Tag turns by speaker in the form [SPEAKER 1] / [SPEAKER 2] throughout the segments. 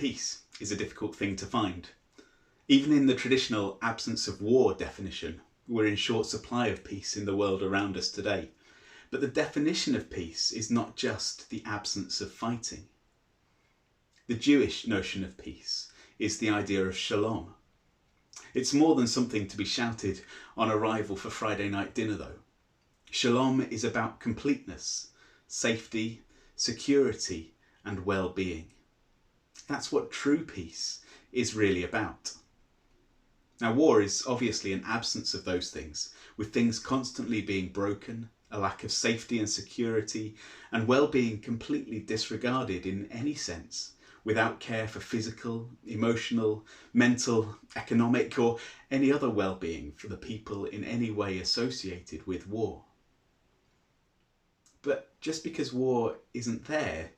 [SPEAKER 1] Peace is a difficult thing to find. Even in the traditional absence of war definition, we're in short supply of peace in the world around us today. But the definition of peace is not just the absence of fighting. The Jewish notion of peace is the idea of shalom. It's more than something to be shouted on arrival for Friday night dinner though. Shalom is about completeness, safety, security, and well-being. That's what true peace is really about. Now, war is obviously an absence of those things, with things constantly being broken, a lack of safety and security, and well-being completely disregarded in any sense, without care for physical, emotional, mental, economic, or any other well-being for the people in any way associated with war. But just because war isn't there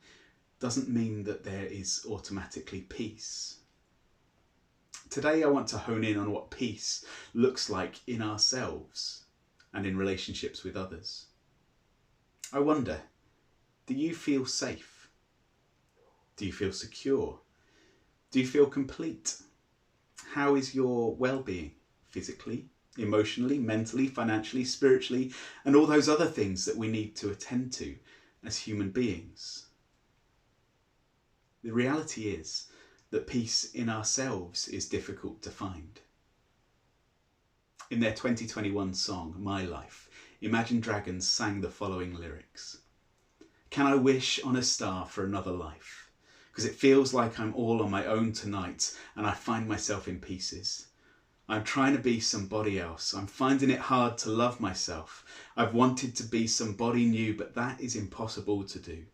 [SPEAKER 1] doesn't mean that there is automatically peace. Today I want to hone in on what peace looks like in ourselves and in relationships with others. I wonder, do you feel safe? Do you feel secure? Do you feel complete? How is your well-being physically, emotionally, mentally, financially, spiritually, and all those other things that we need to attend to as human beings? The reality is that peace in ourselves is difficult to find. In their 2021 song, My Life, Imagine Dragons sang the following lyrics. Can I wish on a star for another life? Because it feels like I'm all on my own tonight and I find myself in pieces. I'm trying to be somebody else. I'm finding it hard to love myself. I've wanted to be somebody new, but that is impossible to do.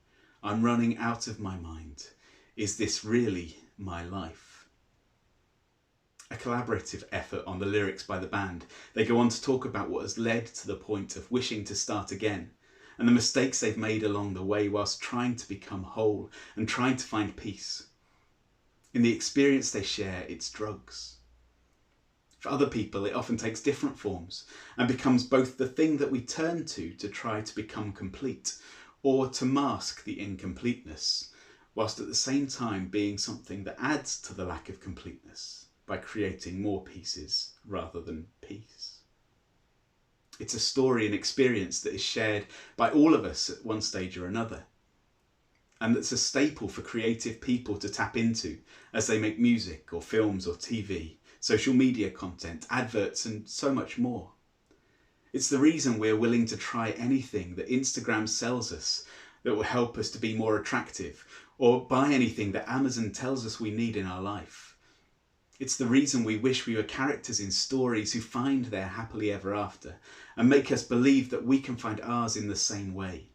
[SPEAKER 1] I'm running out of my mind. Is this really my life? A collaborative effort on the lyrics by the band. They go on to talk about what has led to the point of wishing to start again and the mistakes they've made along the way whilst trying to become whole and trying to find peace. In the experience they share, it's drugs. For other people, it often takes different forms and becomes both the thing that we turn to try to become complete or to mask the incompleteness, whilst at the same time being something that adds to the lack of completeness by creating more pieces rather than peace. It's a story and experience that is shared by all of us at one stage or another, and that's a staple for creative people to tap into as they make music or films or TV, social media content, adverts, and so much more. It's the reason we're willing to try anything that Instagram sells us that will help us to be more attractive, or buy anything that Amazon tells us we need in our life. It's the reason we wish we were characters in stories who find their happily ever after and make us believe that we can find ours in the same way.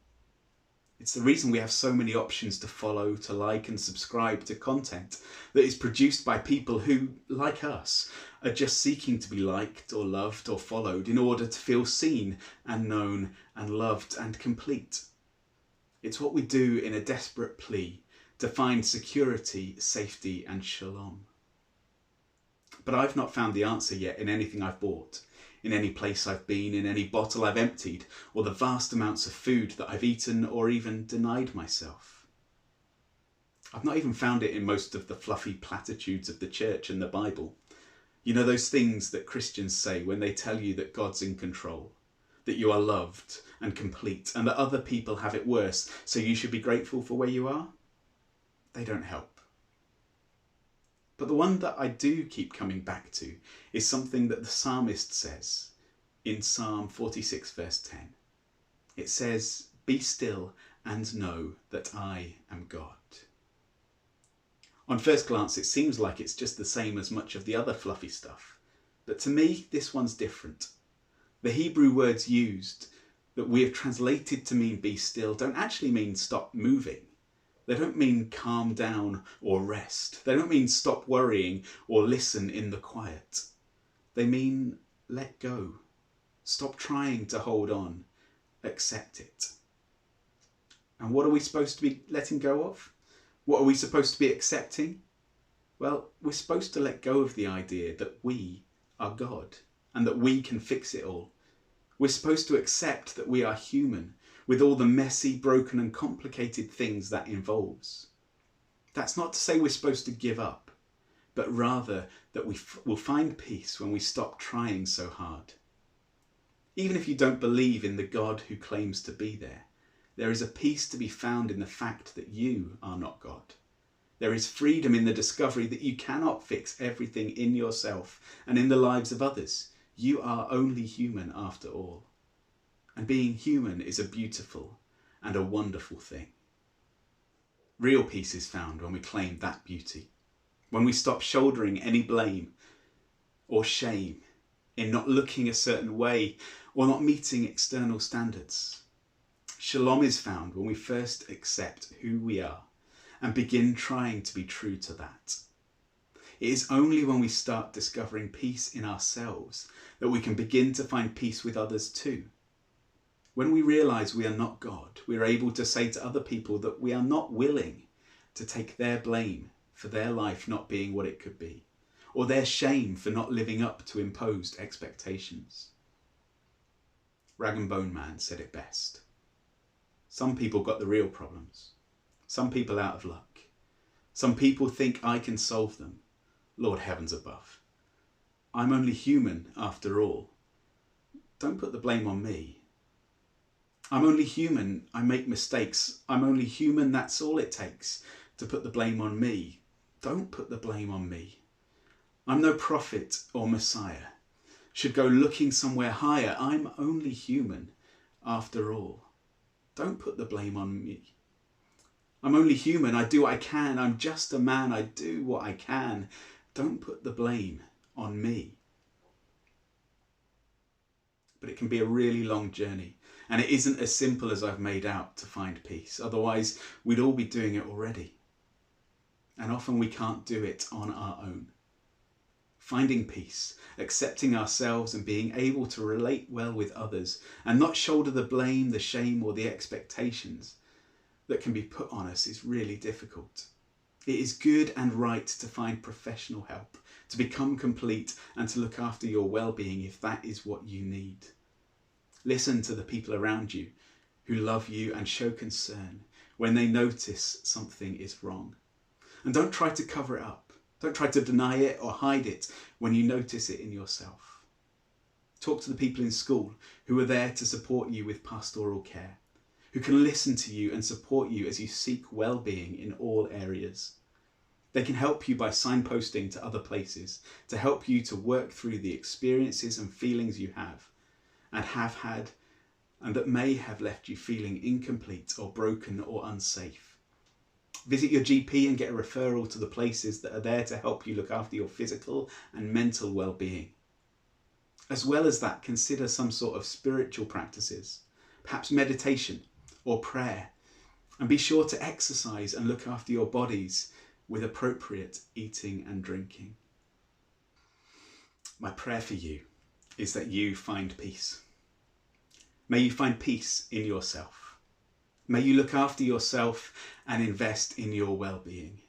[SPEAKER 1] It's the reason we have so many options to follow, to like and subscribe to content that is produced by people who, like us, are just seeking to be liked or loved or followed in order to feel seen and known and loved and complete. It's what we do in a desperate plea to find security, safety and shalom. But I've not found the answer yet in anything I've bought, in any place I've been, in any bottle I've emptied, or the vast amounts of food that I've eaten or even denied myself. I've not even found it in most of the fluffy platitudes of the church and the Bible. You know, those things that Christians say when they tell you that God's in control, that you are loved and complete, and that other people have it worse, so you should be grateful for where you are? They don't help. But the one that I do keep coming back to is something that the psalmist says in Psalm 46 verse 10. It says, "Be still and know that I am God." On first glance, it seems like it's just the same as much of the other fluffy stuff. But to me, this one's different. The Hebrew words used that we have translated to mean be still don't actually mean stop moving. They don't mean calm down or rest. They don't mean stop worrying or listen in the quiet. They mean let go. Stop trying to hold on. Accept it. And what are we supposed to be letting go of? What are we supposed to be accepting? Well, we're supposed to let go of the idea that we are God and that we can fix it all. We're supposed to accept that we are human, with all the messy, broken and complicated things that involves. That's not to say we're supposed to give up, but rather that we will find peace when we stop trying so hard. Even if you don't believe in the God who claims to be there, there is a peace to be found in the fact that you are not God. There is freedom in the discovery that you cannot fix everything in yourself and in the lives of others. You are only human after all. And being human is a beautiful and a wonderful thing. Real peace is found when we claim that beauty, when we stop shouldering any blame or shame in not looking a certain way or not meeting external standards. Shalom is found when we first accept who we are and begin trying to be true to that. It is only when we start discovering peace in ourselves that we can begin to find peace with others too. When we realise we are not God, we are able to say to other people that we are not willing to take their blame for their life not being what it could be, or their shame for not living up to imposed expectations. Rag and Bone Man said it best. Some people got the real problems. Some people out of luck. Some people think I can solve them. Lord heavens above. I'm only human after all. Don't put the blame on me. I'm only human, I make mistakes. I'm only human, that's all it takes to put the blame on me. Don't put the blame on me. I'm no prophet or Messiah. Should go looking somewhere higher. I'm only human after all. Don't put the blame on me. I'm only human, I do what I can. I'm just a man, I do what I can. Don't put the blame on me. But it can be a really long journey. And it isn't as simple as I've made out to find peace. Otherwise, we'd all be doing it already. And often we can't do it on our own. Finding peace, accepting ourselves and being able to relate well with others and not shoulder the blame, the shame or the expectations that can be put on us is really difficult. It is good and right to find professional help, to become complete and to look after your well-being if that is what you need. Listen to the people around you who love you and show concern when they notice something is wrong. And don't try to cover it up. Don't try to deny it or hide it when you notice it in yourself. Talk to the people in school who are there to support you with pastoral care, who can listen to you and support you as you seek well-being in all areas. They can help you by signposting to other places to help you to work through the experiences and feelings you have and have had, and that may have left you feeling incomplete or broken or unsafe. Visit your GP and get a referral to the places that are there to help you look after your physical and mental well-being. As well as that, consider some sort of spiritual practices, perhaps meditation or prayer, and be sure to exercise and look after your bodies with appropriate eating and drinking. My prayer for you is that you find peace. May you find peace in yourself. May you look after yourself and invest in your well-being.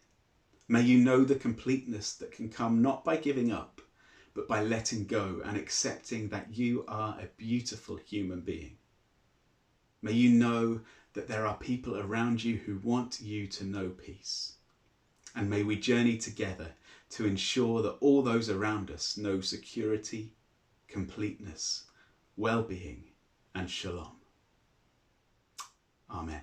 [SPEAKER 1] May you know the completeness that can come not by giving up, but by letting go and accepting that you are a beautiful human being. May you know that there are people around you who want you to know peace. And may we journey together to ensure that all those around us know security, completeness, well-being, and shalom. Amen.